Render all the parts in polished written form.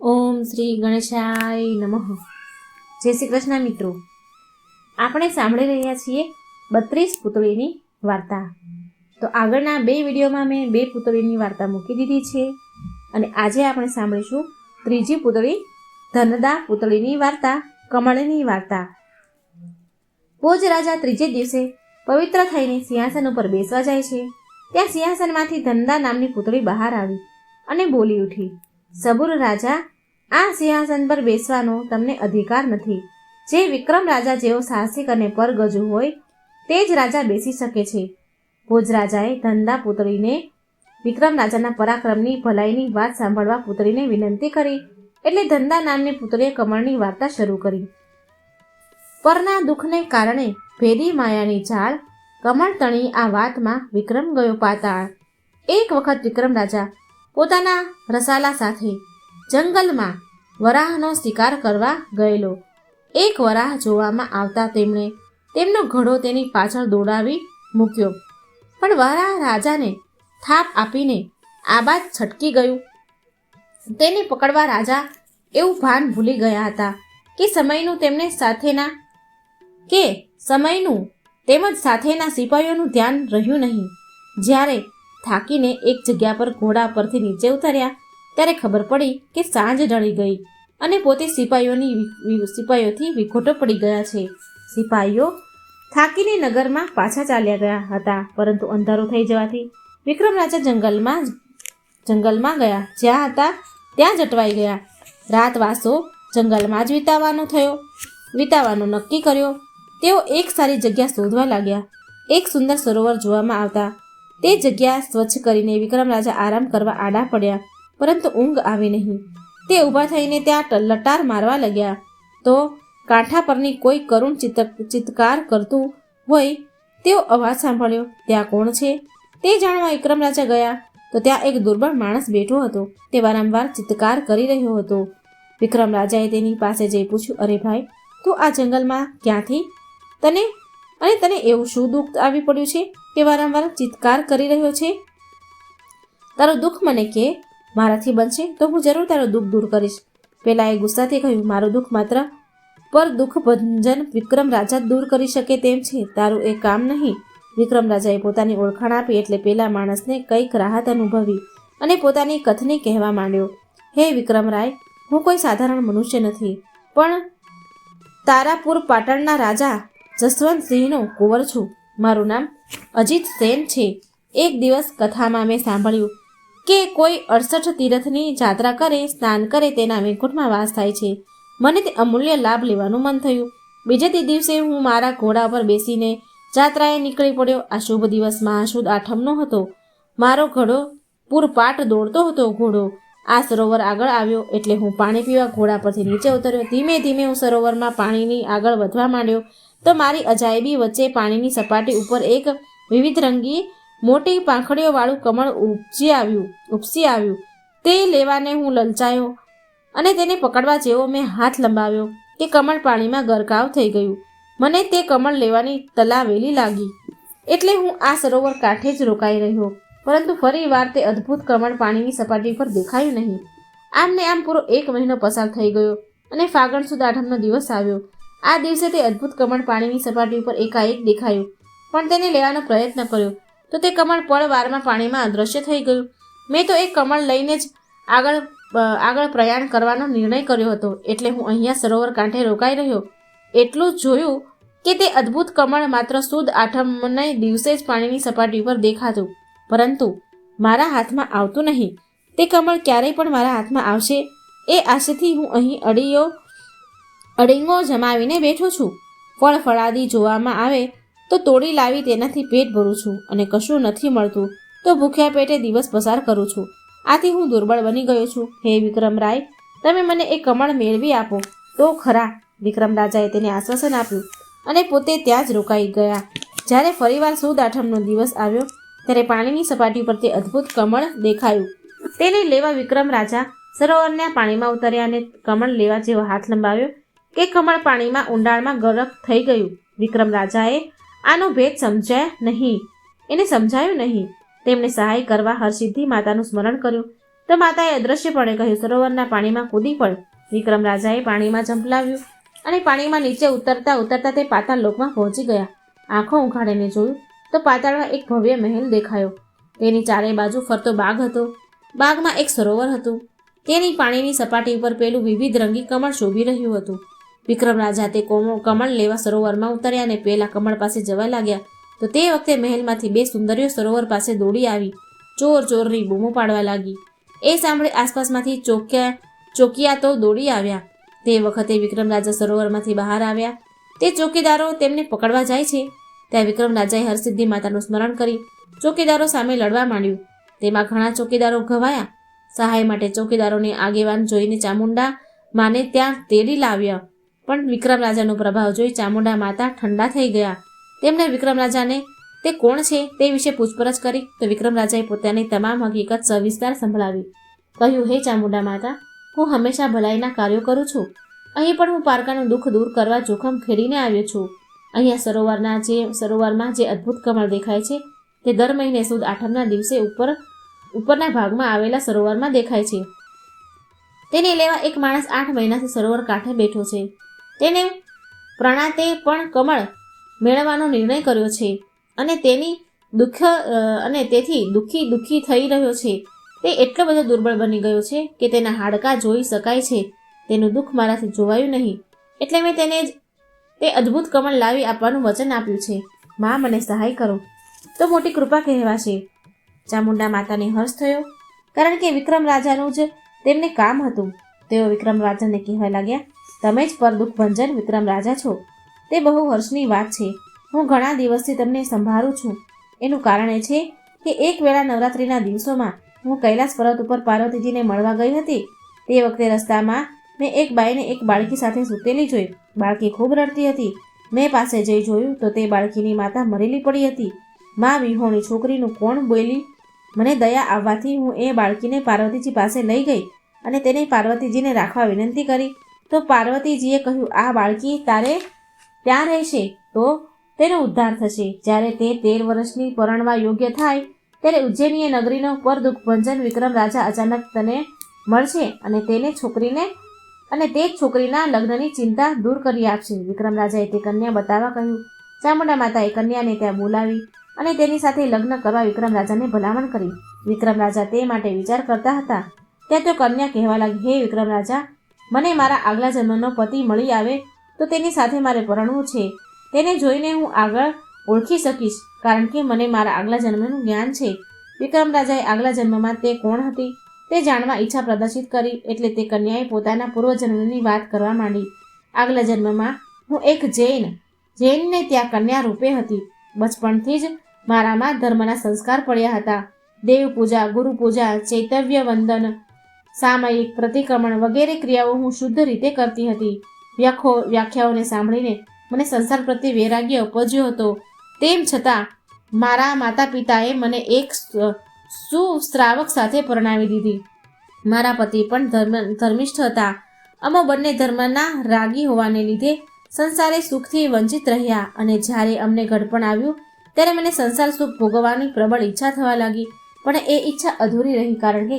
ઓમ શ્રી ગણેશાય નમઃ. જય શ્રી કૃષ્ણ મિત્રો. આપણે સાંભળી રહ્યા છીએ 32 પૂતળીની વાર્તા. તો આગળના 2 વિડીયોમાં મેં 2 પૂતળીની વાર્તા મૂકી દીધી છે અને આજે આપણે સાંભળીશું ત્રીજી પૂતળી ધનદા પૂતળીની વાર્તા, કમળની વાર્તા. ભોજ રાજા ત્રીજે દિવસે પવિત્ર થઈને સિંહાસન ઉપર બેસવા જાય છે. ત્યાં સિંહાસનમાંથી ધનદા નામની પૂતળી બહાર આવી અને બોલી ઉઠી, સબુર રાજા, આ સિંહાસન પર બેસવાનો તમને અધિકાર નથી. જે વિક્રમ રાજા જેવો સાહસિક અને પરગજુ હોય તે જ રાજા બેસી શકે છે. ભોજ રાજાએ ધનદા પૂતળીને વિક્રમ રાજાના પરાક્રમની ભલાઈની વાત સાંભળવા પૂતળીને વિનંતી કરી. એટલે ધનદા નામની પૂતળીએ કમળની વાર્તા શરૂ કરી. પરના દુઃખને કારણે ભેદી માયાની ચાળ કમળ તણી આ વાતમાં વિક્રમ ગયો પાતાળ. એક વખત વિક્રમ રાજા પોતાના રસાલા સાથે જંગલમાં વરાહનો શિકાર કરવા ગયેલો. એક વરાહ જોવામાં આવતા તેમણે તેમનો ઘોડો તેની પાછળ દોડાવી મૂક્યો, પણ વરાહ રાજાને થાપ આપીને આબાદ છટકી ગયું. તેને પકડવા રાજા એવું ભાન ભૂલી ગયા હતા કે સમયનું તેમજ સાથેના સિપાહીઓનું ધ્યાન રહ્યું નહીં. જ્યારે થાકીને એક જગ્યા પર ઘોડા પરથી નીચે ઉતર્યા ત્યારે ખબર પડી કે સાંજ ઢળી ગઈ અને પોતે સિપાહીઓથી વિખોટો પડી ગયા છે. સિપાહીઓ થાકીને નગરમાં પાછા ચાલ્યા ગયા હતા, પરંતુ અંધારું થઈ જવાથી વિક્રમ રાજા જંગલમાં ગયા. જ્યાં હતા ત્યાં જટવાઈ ગયા. રાતવાસો જંગલમાં જ વિતાવવાનો નક્કી કર્યો. તેઓ એક સારી જગ્યા શોધવા લાગ્યા. એક સુંદર સરોવર જોવામાં આવતા તે જગ્યા સ્વચ્છ કરીને વિક્રમ રાજા આરામ કરવા આડા પડ્યા, પરંતુ ઊંઘ આવી નહીં. તે ઊભા થઈને ત્યાં લટાર મારવા લાગ્યા તો કાંઠા પરની કોઈ કરુણ ચિત્કાર કરતું હોય તેવો અવાજ સાંભળ્યો. ત્યાં કોણ છે તે જાણવા વિક્રમ રાજા ગયા તો ત્યાં એક દુર્બળ માણસ બેઠો હતો. તે વારંવાર ચિત્કાર કરી રહ્યો હતો. વિક્રમ રાજાએ તેની પાસે જઈ પૂછ્યું, અરે ભાઈ, તું આ જંગલમાં ક્યાંથી? તને એવું શું દુઃખ આવી પડ્યું છે કે વારંવાર ચિત્કાર કરી રહ્યો છે? તારું દુઃખ મને કે, મારાથી બનશે તો હું જરૂર તારું દુઃખ દૂર કરીશ. પેલાએ ગુસ્સાથી કહ્યું, મારું દુઃખ માત્ર પર દુઃખ ભંજન વિક્રમ રાજા જ દૂર કરી શકે તેમ છે, તારું એ કામ નહીં. વિક્રમ રાજાએ પોતાની ઓળખાણ આપી એટલે પેલા માણસને કંઈક રાહત અનુભવી અને પોતાની કથની કહેવા માંડ્યો. હે વિક્રમ રાય, હું કોઈ સાધારણ મનુષ્ય નથી, પણ તારાપુર પાટણના રાજા જસવંતસિંહનો કુંવર છું. મારું નામ અજીત સેન છે. એક દિવસ કથામાં મેં સાંભળ્યું કે કોઈ 68 તીર્થની જાત્રા કરે, સ્નાન કરે તેના વૈકુંઠમાં વાસ થાય છે. મને તે અમૂલ્ય લાભ લેવાનું મન થયું. બીજે તે દિવસે હું મારા ઘોડા પર બેસીને જાત્રાએ નીકળી પડ્યો. આ શુભ દિવસમાં શુદ્ધ આઠમનો હતો. મારો ઘોડો પૂરપાટ દોડતો હતો. ઘોડો આ સરોવર આગળ આવ્યો એટલે હું પાણી પીવા ઘોડા પરથી નીચે ઉતર્યો. ધીમે ધીમે હું સરોવરમાં પાણીની આગળ વધવા માંડ્યો તો મારી અજાયબી વચ્ચે પાણીની સપાટી ઉપર એક વિવિધ રંગી મોટી પાંખડીઓવાળું કમળ ઉપસી આવ્યું. તે લેવાને હું લલચાયો અને તેને પકડવા જેવો મેં હાથ લંબાવ્યો કે કમળ પાણીમાં ગરકાવ થઈ ગયું. મને તે કમળ લેવાની તલાવેલી લાગી એટલે હું આ સરોવર કાંઠે જ રોકાઈ રહ્યો, પરંતુ ફરી વાર તે અદ્ભુત કમળ પાણીની સપાટી પર દેખાયું નહીં. આમને આમ પૂરો 1 મહિનો પસાર થઈ ગયો અને ફાગણ સુદ આઠમનો દિવસ આવ્યો. આ દિવસે તે અદ્ભુત કમળ પાણીની સપાટી ઉપર એકાએક દેખાયું, પણ તેને લેવાનો પ્રયત્ન કર્યો તો તે કમળ પળવારમાં પાણીમાં અદૃશ્ય થઈ ગયું. મેં તો એ કમળ લઈને જ આગળ પ્રયાણ કરવાનો નિર્ણય કર્યો હતો, એટલે હું અહીંયા સરોવર કાંઠે રોકાઈ રહ્યો. એટલું જ જોયું કે તે અદ્ભુત કમળ માત્ર સુદ આઠમને દિવસે જ પાણીની સપાટી ઉપર દેખાતું, પરંતુ મારા હાથમાં આવતું નહીં. તે કમળ ક્યારેય પણ મારા હાથમાં આવશે એ આશથી હું અહીં અડીંગો જમાવીને બેઠો છું. ફળાદી જોવામાં આવે તો તોડી લાવી તેનાથી પેટ ભરું છું, અને કશું નથી મળતું તો ભૂખ્યા પેટે દિવસ પસાર કરું છું. આથી હું દુર્બળ બની ગયો છું. હે વિક્રમ રાય, તમે મને એ કમળ મેળવી આપો તો ખરા. વિક્રમ રાજાએ તેને આશ્વાસન આપ્યું અને પોતે ત્યાં જ રોકાઈ ગયા. જ્યારે ફરીવાર સુદ આઠમનો દિવસ આવ્યો ત્યારે પાણીની સપાટી પર તે અદ્ભુત કમળ દેખાયું. તેને લેવા વિક્રમ રાજા સરોવરના પાણીમાં ઉતર્યા અને કમળ લેવા જેવો હાથ લંબાવ્યો કે કમળ પાણીમાં ઊંડાણમાં ગરક થઈ ગયું. વિક્રમ રાજાએ આનો ભેદ સમજાયું નહીં. તેમણે સહાય કરવા હરસિદ્ધિ માતાનું સ્મરણ કર્યું. તો માતાએ અદ્રશ્યપણે કહ્યું, સરોવરના પાણીમાં કૂદી પડ. વિક્રમ રાજાએ પાણીમાં ઝંપલાવ્યું અને પાણીમાં નીચે ઉતરતા ઉતરતા તે પાતાળ લોકમાં પહોંચી ગયા. આંખો ઉઘાડીને જોયું તો પાતાળમાં એક ભવ્ય મહેલ દેખાયો. તેની ચારે બાજુ ફરતો બાગ હતો. બાગમાં એક સરોવર હતું. તેની પાણીની સપાટી ઉપર પેલું વિવિધ રંગી કમળ શોભી રહ્યું હતું. વિક્રમ રાજા તે કમળ લેવા સરોવરમાં ઉતર્યા અને પેલા કમળ પાસે જવા લાગ્યા તો તે વખતે મહેલમાંથી 2 સુંદરીઓ સરોવર પાસે દોડી આવી ચોર ચોરની બૂમો પાડવા લાગી. એ સાંભળી આસપાસમાંથી ચોકિયા તો દોડી આવ્યા. તે વખતે વિક્રમ રાજા સરોવરમાંથી બહાર આવ્યા. તે ચોકીદારો તેમને પકડવા જાય છે ત્યાં વિક્રમ રાજાએ હરસિદ્ધિ માતાનું સ્મરણ કરી ચોકીદારો સામે લડવા માંડ્યું. તેમાં ઘણા ચોકીદારો ઘવાયા. સહાય માટે ચોકીદારોની આગેવાન જોઈને ચામુંડા માને ત્યાં તેડી લાવ્યા. પણ વિક્રમ રાજાનો પ્રભાવ જોઈ ચામુંડા માતા ઠંડા થઈ ગયા. તેમણે વિક્રમ રાજાને તે કોણ છે તે વિશે પૂછપરછ કરી તો વિક્રમ રાજાએ પોતાની તમામ હકીકત સવિસ્તાર સંભળાવી. કહ્યું, હે ચામુંડા માતા, હું હંમેશા ભલાઈના કાર્યો કરું છું. અહીં પણ હું પારકાનું દુઃખ દૂર કરવા જોખમ ખેડીને આવ્યો છું. અહીંયા સરોવરમાં જે અદ્ભુત કમળ દેખાય છે તે દર મહિને સુદ આઠમના દિવસે ઉપરના ભાગમાં આવેલા સરોવરમાં દેખાય છે. તેને લેવા એક માણસ 8 મહિનાથી સરોવર કાંઠે બેઠો છે. તેને પ્રણાતે પણ કમળ મેળવવાનો નિર્ણય કર્યો છે અને તેથી દુઃખી થઈ રહ્યો છે. તે એટલો બધો દુર્બળ બની ગયો છે કે તેના હાડકાં જોઈ શકાય છે. તેનું દુઃખ મારાથી જોવાયું નહીં એટલે મેં તેને તે અદ્ભુત કમળ લાવી આપવાનું વચન આપ્યું છે. માં, મને સહાય કરો તો મોટી કૃપા કહેવાશે. ચામુંડા માતાને હર્ષ થયો કારણ કે વિક્રમ રાજાનું જ તેમને કામ હતું. તેઓ વિક્રમ રાજાને કહેવા લાગ્યા, તમે જ પર દુઃખ ભંજન વિક્રમ રાજા છો. તે બહુ હર્ષની વાત છે. હું ઘણા દિવસથી તમને સંભાળું છું. એનું કારણ એ છે કે એક વેળા નવરાત્રિના દિવસોમાં હું કૈલાસ પર્વત ઉપર પાર્વતીજીને મળવા ગઈ હતી. તે વખતે રસ્તામાં મેં એક બાઈને એક બાળકી સાથે સૂતેલી જોઈ. બાળકી ખૂબ રડતી હતી. મેં પાસે જઈ જોયું તો તે બાળકીની માતા મરેલી પડી હતી. માં વિહોણી છોકરીનું કોણ બોલી? મને દયા આવવાથી હું એ બાળકીને પાર્વતીજી પાસે લઈ ગઈ અને તેને પાર્વતીજીને રાખવા વિનંતી કરી તો પાર્વતીજીએ કહ્યું, આ બાળકી તારે ત્યાં રહેશે તો તેનો ઉદ્ધાર થશે. જ્યારે તે 13 વર્ષની પરણવા યોગ્ય થાય ત્યારે ઉજ્જૈનીય નગરીનો પર દુઃખ ભંજન વિક્રમ રાજા અચાનક તને મળશે અને તે જ છોકરીના લગ્નની ચિંતા દૂર કરી આપશે. વિક્રમ રાજાએ તે કન્યા બતાવવા કહ્યું. ચામુંડા માતાએ કન્યાને ત્યાં બોલાવી અને તેની સાથે લગ્ન કરવા વિક્રમ રાજાને ભલામણ કરી. વિક્રમ રાજા તે માટે વિચાર કરતા હતા ત્યાં તો કન્યા કહેવા લાગી, હે વિક્રમ રાજા, મને મારા આગલા જન્મનો પતિ મળી આવે તો તેની સાથે મારે પરણવું છે. તેને જોઈને હું આગળ ઓળખી શકીશ કારણ કે મને મારા આગલા જન્મનું જ્ઞાન છે. વિક્રમ રાજાએ આગલા જન્મમાં તે કોણ હતી તે જાણવા ઈચ્છા પ્રદર્શિત કરી એટલે તે કન્યાએ પોતાના પૂર્વજન્મની વાત કરવા માંડી. આગલા જન્મમાં હું એક જૈનને ત્યાં કન્યા રૂપે હતી. બચપણથી જ મારામાં ધર્મના સંસ્કાર પડ્યા હતા. દેવ પૂજા, ગુરુ પૂજા, ચૈતવ્ય વંદન, સામયિક પ્રતિક્રમણ વગેરે ક્રિયાઓ હું શુદ્ધ રીતે કરતી હતી. વ્યાખ્યાઓને સાંભળીને મને સંસાર પ્રત્યે વૈરાગ્ય ઉપજ્યો હતો. તેમ છતાં મારા માતા પિતાએ મને એક સુશ્રાવક સાથે પરણાવી દીધી. મારા પતિ પણ ધર્મિષ્ઠ હતા. અમે બંને ધર્મના રાગી હોવાને લીધે સંસારે સુખથી વંચિત રહ્યા અને જ્યારે અમને ઘડપણ આવ્યું ત્યારે મને સંસાર સુખ ભોગવવાની પ્રબળ ઈચ્છા થવા લાગી. પણ એ ઈચ્છા અધૂરી રહી કારણ કે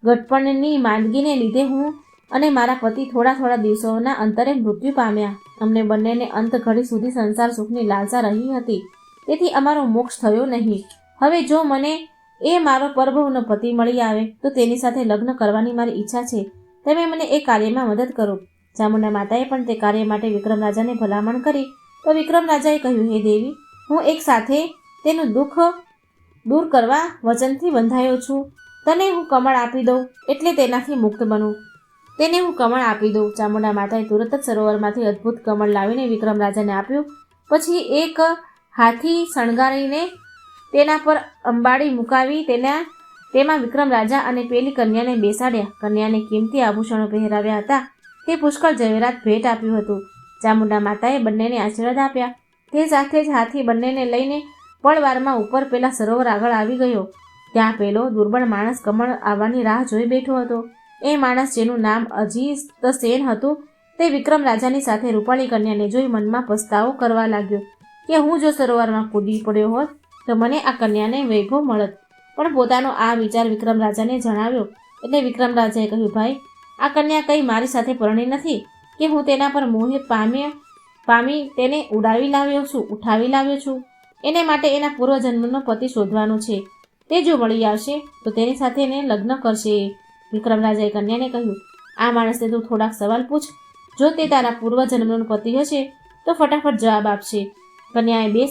ઘડપણની માંદગીને લીધે હું અને મારા પતિ થોડા દિવસોના અંતરે મૃત્યુ પામ્યા. અમને બંનેને અંત ઘડી સુધી સંસાર સુખની લાલસા રહી હતી. તેથી અમારો મોક્ષ થયો નહીં. હવે જો મને એ મારો પરભવનો પતિ મળી આવે તો તેની સાથે લગ્ન કરવાની મારી ઈચ્છા છે. તમે મને એ કાર્યમાં મદદ કરો. ચામુંડા માતાએ પણ તે કાર્ય માટે વિક્રમ રાજાને ભલામણ કરી તો વિક્રમ રાજાએ કહ્યું, હે દેવી, હું એક સાથે તેનું દુઃખ દૂર કરવા વચનથી બંધાયો છું. તને હું કમળ આપી દઉં એટલે તેનાથી મુક્ત બનું. તેને હું કમળ આપી દઉં. ચામુંડા માતાએ તુરત જ સરોવરમાંથી અદ્ભુત કમળ લાવીને વિક્રમ રાજાને આપ્યું. પછી એક હાથી શણગારીને તેના પર અંબાડી મુકાવી તેમાં વિક્રમ રાજા અને પેલી કન્યાને બેસાડ્યા. કન્યાને કિંમતી આભૂષણો પહેરાવ્યા હતા. તે પુષ્કળ ઝવેરાત ભેટ આપ્યું હતું. ચામુંડા માતાએ બંનેને આશીર્વાદ આપ્યા. તે સાથે જ હાથી બંનેને લઈને પળવારમાં ઉપર પેલા સરોવર આગળ આવી ગયો. ત્યાં પેલો દુર્બળ માણસ કમળ આવવાની રાહ જોઈ બેઠો હતો. એ માણસ જેનું નામ અજીતસેન હતું તે વિક્રમ રાજાની સાથે રૂપાળી કન્યાને જોઈ મનમાં પસ્તાવો કરવા લાગ્યો કે હું જો સરોવરમાં કૂદી પડ્યો હોત તો મને આ કન્યાને વૈભવ મળત. પણ પોતાનો આ વિચાર વિક્રમ રાજાને જણાવ્યો એટલે વિક્રમ રાજાએ કહ્યું, ભાઈ, આ કન્યા કંઈ મારી સાથે પરણી નથી કે હું તેના પર મોહિત પામી તેને ઉઠાવી લાવ્યો છું. એને માટે એના પૂર્વજન્મનો પતિ શોધવાનો છે. તે જો મળી આવશે તો તેની સાથે એને લગ્ન કરશે. વિક્રમ રાજાએ કન્યાને કહ્યું, આ માણસને તું થોડાક સવાલ પૂછ. જો તે તારા પૂર્વજન્મનો પતિ હશે તો ફટાફટ જવાબ આપશે. કન્યાએ 2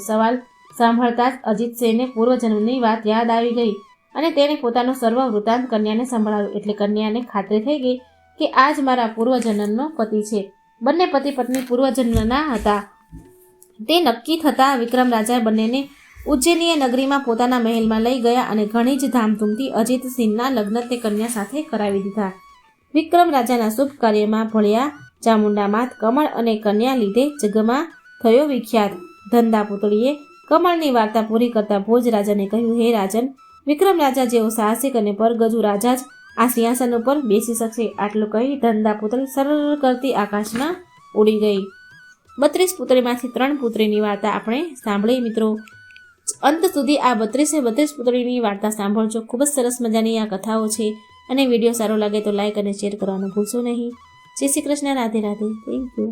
સવાલ સાંભળતા જ અજીતસિંહને પૂર્વજન્મની વાત યાદ આવી ગઈ અને તેણે પોતાનો સર્વ વૃત્તાંત કન્યાને સંભળાવ્યો. એટલે કન્યાને ખાતરી થઈ ગઈ કે આ જ મારા પૂર્વજન્મનો પતિ છે. બંને પતિ પત્ની પૂર્વજન્મના હતા. તે નક્કી થતાં વિક્રમ રાજાએ બંનેને ઉજ્જૈનીય નગરીમાં પોતાના મહેલમાં લઈ ગયા અને ઘણી જ ધામધૂમથી અજીતસિંહના લગ્ન તે કન્યા સાથે કરાવી દીધા. વિક્રમ રાજાના શુભ કાર્યમાં ભળ્યા ચામુંડા માત કમળ અને કન્યા લીધે જગમાં થયો વિખ્યાત. ધંધા પુતળીએ કમળની વાર્તા પૂરી કરતા ભોજ રાજાને કહ્યું, હે રાજન, વિક્રમ રાજા જેવો સાહસિક અને પરગજુ રાજા જ આ સિંહાસન ઉપર બેસી શકશે. આટલું કહી ધંધા પુતળી સરળ કરતી આકાશમાં ઉડી ગઈ. 32 પુતળીમાંથી 3 પુત્રીની વાર્તા આપણે સાંભળી. મિત્રો, અંત સુધી આ 32 પુતળીની વાર્તા સાંભળજો. ખૂબ જ સરસ મજાની આ કથાઓ છે અને વિડીયો સારો લાગે તો લાઈક અને શેર કરવાનું ભૂલશો નહીં. જય શ્રી કૃષ્ણ. રાધે રાધે. Thank you.